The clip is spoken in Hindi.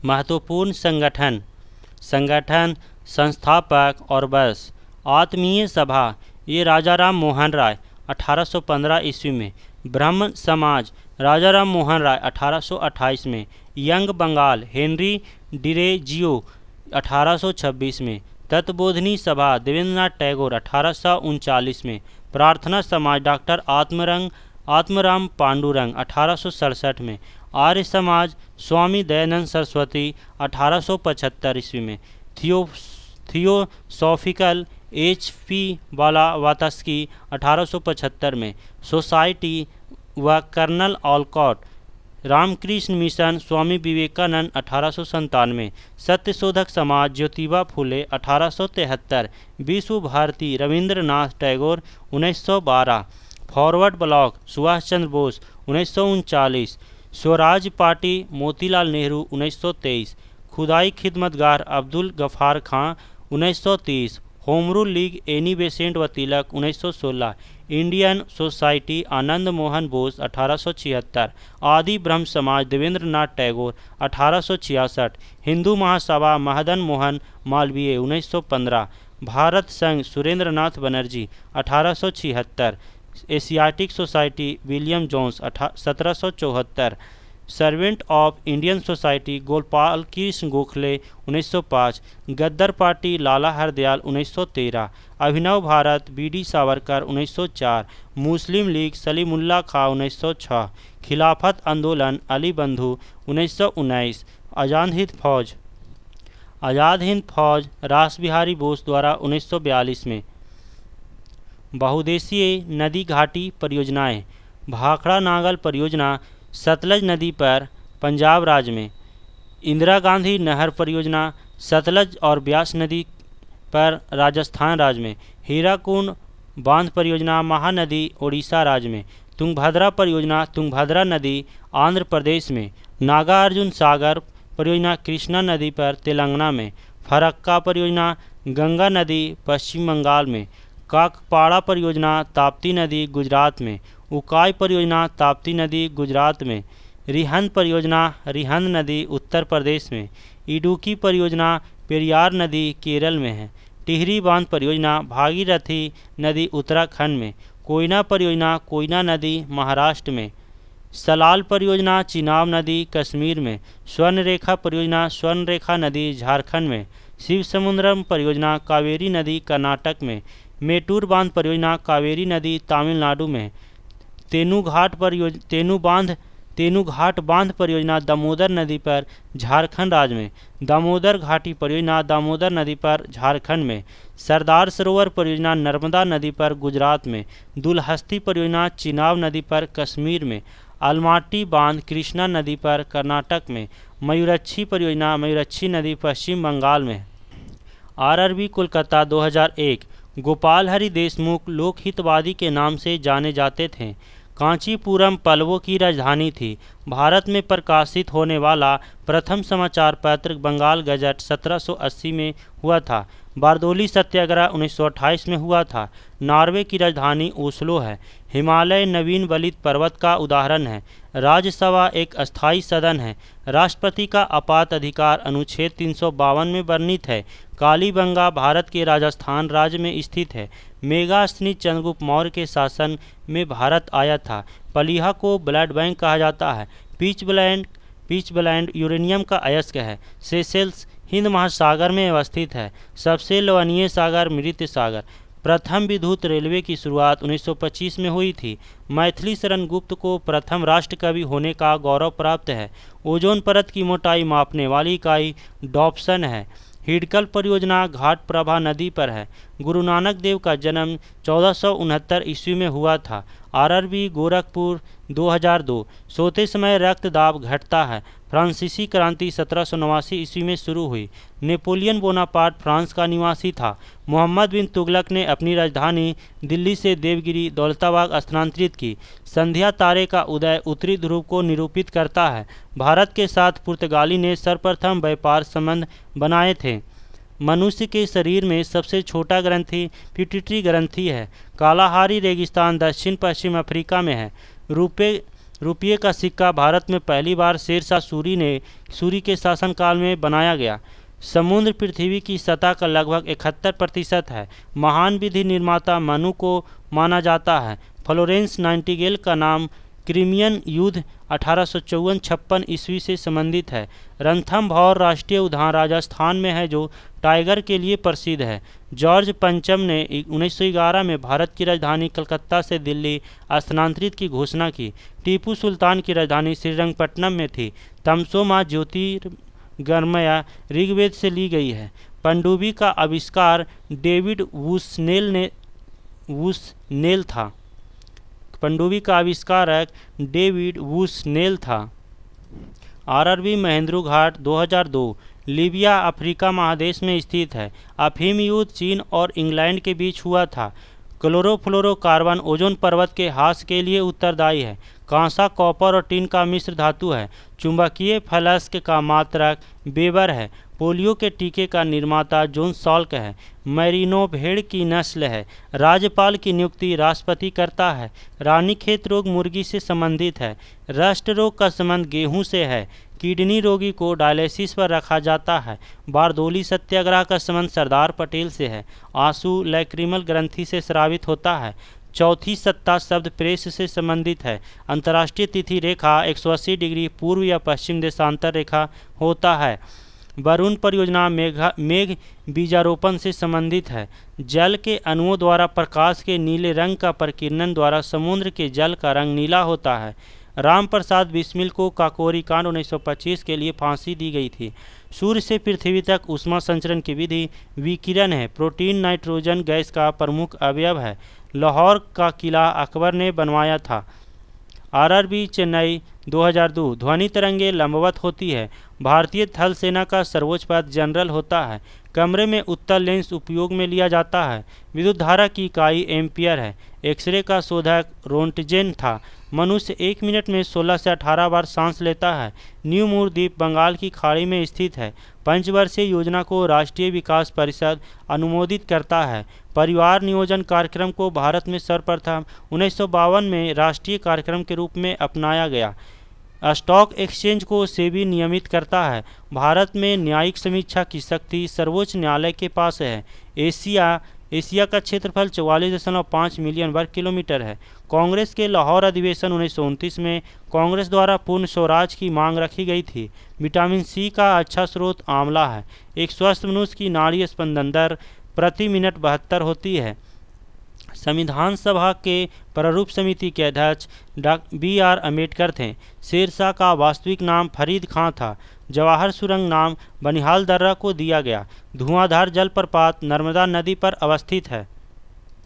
महत्वपूर्ण संगठन संस्थापक और वर्ष। आत्मीय सभा, ये राजा राम मोहन राय 1815 ईस्वी में। ब्रह्म समाज, राजा राम मोहन राय 1828 में। यंग बंगाल, हेनरी डिरेजियो 1826 में। तत्वबोधिनी सभा, देवेंद्रनाथ टैगोर 1839 में। प्रार्थना समाज, डॉक्टर आत्मराम पांडुरंग 1867 में। आर्य समाज, स्वामी दयानंद सरस्वती 1875 ईस्वी में। थियोसॉफिकल, HP ब्लावात्स्की 1875 में। सोसाइटी व colonel Olcott. Ramakrishna mission, Swami Vivekananda 1897। Satyashodhak Samaj, Jyotiba Phule 1873। विश्व Bharti, Rabindranath Tagore 1912। Forward block, Subhash Chandra Bose 1939। Swaraj party, Motilal Nehru 1923। खुदाई खिदमतगार, अब्दुल गफ्फार खां 1930। Home rule league, Annie Besant व तिलक 1916। Indian society, Anand Mohan Bose 1876। आदि ब्रह्म समाज, Debendranath Tagore 1866। Hindu Mahasabha, महदन Mohan Malviya 1915। Bharat Sangh, Surendranath Banerjee 1876। Asiatic society, William Jones 1774। Servant of Indian society, Gopal Krishna Gokhale 1905। Ghadar party, Lala Hardayal 1913। Abhinav Bharat, BD Savarkar 1904। Muslim League, Salimullah Khan 1906। Khilafat आंदोलन, अली बंधु 1919। आज़ाद हिंद फौज, रास बिहारी बोस द्वारा 1942 में। बहुउद्देशीय नदी घाटी परियोजनाएं। भाखड़ा नागल परियोजना, सतलज नदी पर, पंजाब राज्य में। इंदिरा गांधी नहर परियोजना, सतलज और ब्यास नदी पर, राजस्थान राज्य में। हीराकुंड बांध परियोजना, महानदी, ओडिशा राज्य में। तुंगभद्रा परियोजना, तुंगभद्रा नदी, आंध्र प्रदेश में। नागार्जुन सागर परियोजना, कृष्णा नदी पर, तेलंगाना में। फरक्का परियोजना, गंगा नदी, पश्चिम बंगाल में। काकपाड़ा परियोजना, ताप्ती नदी, गुजरात में। उकाई परियोजना, ताप्ती नदी, गुजरात में। रिहंद परियोजना, रिहंद नदी, उत्तर प्रदेश में। इडुक्की परियोजना, पेरियार नदी, केरल में है। टिहरी बांध परियोजना, भागीरथी नदी, उत्तराखंड में। कोयना परियोजना, कोयना नदी, महाराष्ट्र में। सलाल परियोजना, चिनाब नदी, कश्मीर में। स्वर्णरेखा परियोजना, स्वर्णरेखा नदी, झारखंड में। शिव समुद्रम परियोजना, कावेरी नदी, कर्नाटक में। मेटूर बांध परियोजना, कावेरी नदी, तमिलनाडु में। तेनूघाट बांध परियोजना, दामोदर नदी पर, झारखंड राज्य में। दामोदर घाटी परियोजना, दामोदर नदी पर, झारखंड में। सरदार सरोवर परियोजना, नर्मदा नदी पर, गुजरात में। दुलहस्ती परियोजना, चिनाब नदी पर, कश्मीर में। अलमाटी बांध, कृष्णा नदी पर, कर्नाटक में। मयूरक्षी परियोजना, मयूरक्षी नदी, पश्चिम बंगाल में। RRB कोलकाता 2001। गोपाल हरि देशमुख लोकहितवादी के नाम से जाने जाते थे। कांचीपुरम पल्लवों की राजधानी थी। भारत में प्रकाशित होने वाला प्रथम समाचार पत्र बंगाल गजट 1780 में हुआ था। बारदोली सत्याग्रह 1928 में हुआ था। नॉर्वे की राजधानी ओस्लो है। हिमालय नवीन वलित पर्वत का उदाहरण है। राज्यसभा एक अस्थायी सदन है। राष्ट्रपति का आपात अधिकार अनुच्छेद 352 में वर्णित है। कालीबंगा भारत के राजस्थान राज्य में स्थित है। मेगास्थनी चंद्रगुप्त मौर्य के शासन में भारत आया था। पलिहा को ब्लड बैंक कहा जाता है। पीच ब्लैंड यूरेनियम का अयस्क है। सेशेल्स हिंद महासागर में अवस्थित है। सबसे लवणीय सागर मृत सागर। प्रथम विद्युत रेलवे की शुरुआत 1925 में हुई थी। मैथिली शरण गुप्त को प्रथम राष्ट्र कवि होने का गौरव प्राप्त है। ओजोन परत की मोटाई मापने वाली इकाई डॉप्सन है। हिडकल परियोजना घाट प्रभा नदी पर है। गुरु नानक देव का जन्म 1469 ईस्वी में हुआ था। RRB गोरखपुर 2002। सोते समय रक्तदाब घटता है। फ्रांसीसी क्रांति 1789 ईस्वी में शुरू हुई। नेपोलियन बोनापार्ट फ्रांस का निवासी था। मोहम्मद बिन तुगलक ने अपनी राजधानी दिल्ली से देवगिरी दौलताबाग स्थानांतरित की। संध्या तारे का उदय उत्तरी ध्रुव को निरूपित करता है। भारत के साथ पुर्तगाली ने सर्वप्रथम व्यापार संबंध बनाए थे। मनुष्य के शरीर में सबसे छोटा ग्रंथि पिट्यूटरी ग्रंथि है। कालाहारी रेगिस्तान दक्षिण पश्चिम अफ्रीका में है। रुपये का सिक्का भारत में पहली बार शेरशाह सूरी के शासनकाल में बनाया गया। समुद्र पृथ्वी की सतह का लगभग 71% है। महान विधि निर्माता मनु को माना जाता है। फ्लोरेंस नाइटिंगेल का नाम क्रिमियन युद्ध 1854-56 ईस्वी से संबंधित है। रणथंभौर राष्ट्रीय उद्यान राजस्थान में है जो टाइगर के लिए प्रसिद्ध है। जॉर्ज पंचम ने 1911 में भारत की राजधानी कलकत्ता से दिल्ली स्थानांतरित की घोषणा की। टीपू सुल्तान की राजधानी श्रीरंगपट्टनम में थी। तमसोमा ज्योतिर्गमय ऋग्वेद से ली गई है। पनडुब्बी का आविष्कार डेविड वुसनेल था। पनडुब्बी का आविष्कारक डेविड वुसनेल था। आरआरबी महेंद्रू घाट 2002 लीबिया अफ्रीका महादेश में स्थित है। अफीम युद्ध चीन और इंग्लैंड के बीच हुआ था। क्लोरोफ्लोरोकार्बन ओजोन परत के ह्रास के लिए उत्तरदायी है। कांसा, कॉपर और टिन का मिश्र धातु है। चुंबकीय फ्लक्स का मात्रक वेबर है। पोलियो के टीके का निर्माता जॉन सॉल्क है। मैरिनो भेड़ की नस्ल है। राज्यपाल की नियुक्ति राष्ट्रपति करता है। रानीखेत रोग मुर्गी से संबंधित है। रस्ट रोग का संबंध गेहूं से है। किडनी रोगी को डायलिसिस पर रखा जाता है। बारदोली सत्याग्रह का संबंध सरदार पटेल से है। आंसू लैक्रिमल ग्रंथि से स्रावित होता है। चौथी सत्ता शब्द प्रेस से संबंधित है। अंतर्राष्ट्रीय तिथि रेखा 180 डिग्री पूर्व या पश्चिम देशांतर रेखा होता है। वरुण परियोजना मेघ बीजारोपण से संबंधित है। जल के अणुओं द्वारा प्रकाश के नीले रंग का प्रकीर्णन द्वारा समुद्र के जल का रंग नीला होता है। राम प्रसाद बिस्मिल को काकोरी कांड 1925 के लिए फांसी दी गई थी। सूर्य से पृथ्वी तक ऊष्मा संचरण की विधि विकिरण है। प्रोटीन नाइट्रोजन गैस का प्रमुख अवयव है। लाहौर का किला अकबर ने बनवाया था। आरआरबी चेन्नई 2002 ध्वनि तरंगे लंबवत होती है। भारतीय थल सेना का सर्वोच्च पद जनरल होता है। कमरे में उत्तल लेंस उपयोग में लिया जाता है। विद्युत धारा की इकाई एम्पियर है। एक्सरे का शोधक रोंटगेन था। मनुष्य 1 मिनट में 16 से 18 बार सांस लेता है। न्यू मूर द्वीप बंगाल की खाड़ी में स्थित है। पंचवर्षीय योजना को राष्ट्रीय विकास परिषद अनुमोदित करता है। परिवार नियोजन कार्यक्रम को भारत में सर्वप्रथम 1952 में राष्ट्रीय कार्यक्रम के रूप में अपनाया गया। स्टॉक एक्सचेंज को सेबी नियमित करता है। भारत में न्यायिक समीक्षा की शक्ति सर्वोच्च न्यायालय के पास है। एशिया का क्षेत्रफल 44.5 मिलियन वर्ग किलोमीटर है। कांग्रेस के लाहौर अधिवेशन 1929 में कांग्रेस द्वारा पूर्ण स्वराज की मांग रखी गई थी। विटामिन सी का अच्छा स्रोत आंवला है। एक स्वस्थ मनुष्य की नाड़ी स्पंदन दर प्रति मिनट 72 होती है। संविधान सभा के प्रारूप समिति के अध्यक्ष BR अम्बेडकर थे। शेरशाह का वास्तविक नाम फरीद खां था। जवाहर सुरंग नाम बनिहाल दर्रा को दिया गया। धुआंधार जलप्रपात नर्मदा नदी पर अवस्थित है।